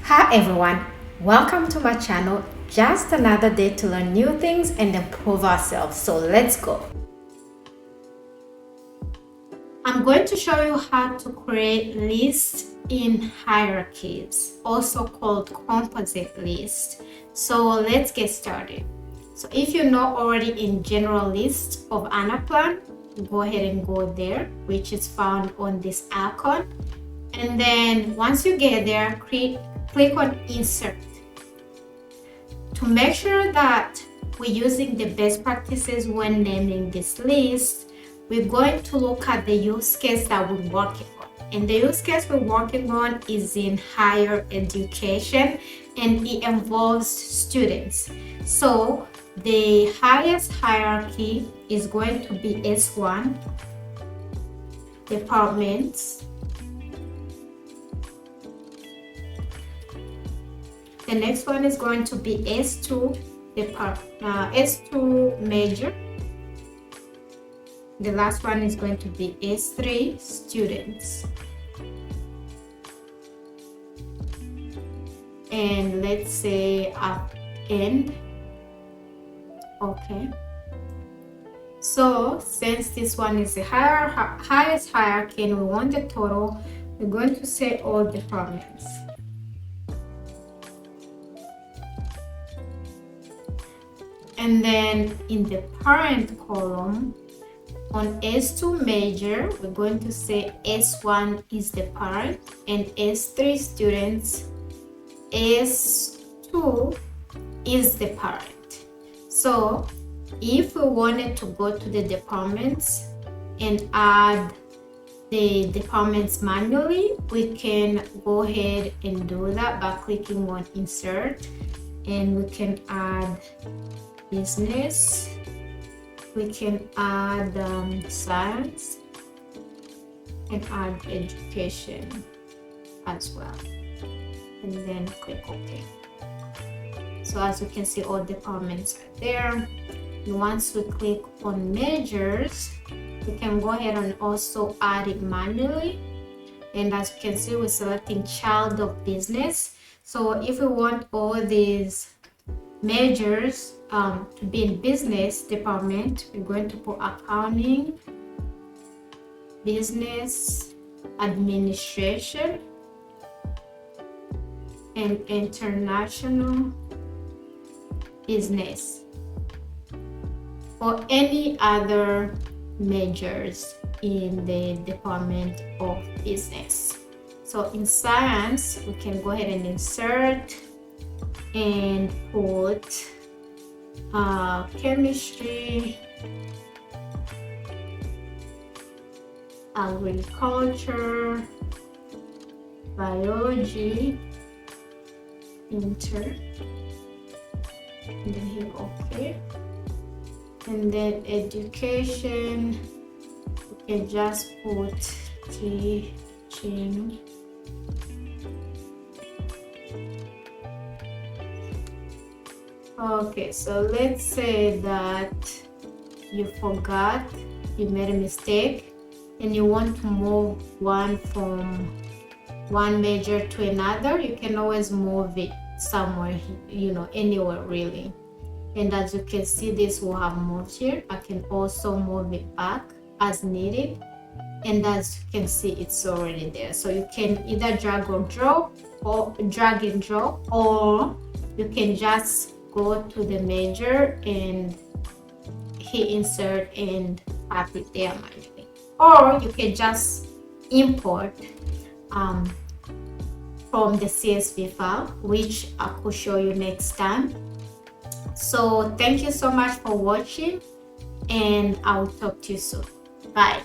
Hi everyone, welcome to my channel. Just another day to learn new things and improve ourselves. So let's go. I'm going to show you how to create lists in hierarchies, also called composite lists. So let's get started. So if you're not already in general list of Anaplan, go ahead and go there, which is found on this icon. And then once you get there, click on insert. To make sure that we're using the best practices when naming this list, we're going to look at the use case that we're working on. And the use case we're working on is in higher education, and it involves students. So the highest hierarchy is going to be S1, departments. The next one is going to be S2, S2 major. The last one is going to be S3, students. And let's say up end. Okay. So since this one is the highest hierarchy and we want the total, we're going to say all departments. And then in the parent column, on S2 major, we're going to say S1 is the parent and S3 students, S2 is the parent. So if we wanted to go to the departments and add the departments manually, we can go ahead and do that by clicking on insert, and we can add business, we can add science, and add education as well, and then click OK. So as you can see, all departments are there. And once we click on measures, we can go ahead and also add it manually. And as you can see, we're selecting child of business. So if we want all these measures to be in business department, we're going to put accounting, business administration, and international business, or any other measures in the department of business. So in science, we can go ahead and insert and put chemistry, agriculture, biology, enter, and then hit OK. And then education, we can just put teaching. Okay, so let's say that you forgot, you made a mistake, and you want to move one from one major to another. You can always move it somewhere, anywhere really. And as you can see, this will have moved here. I can also move it back as needed. And as you can see, it's already there. So you can either drag and drop, or you can just go to the major and hit insert and pop it there manually. Or you can just import from the CSV file, which I could show you next time. So thank you so much for watching, and I'll talk to you soon. Bye.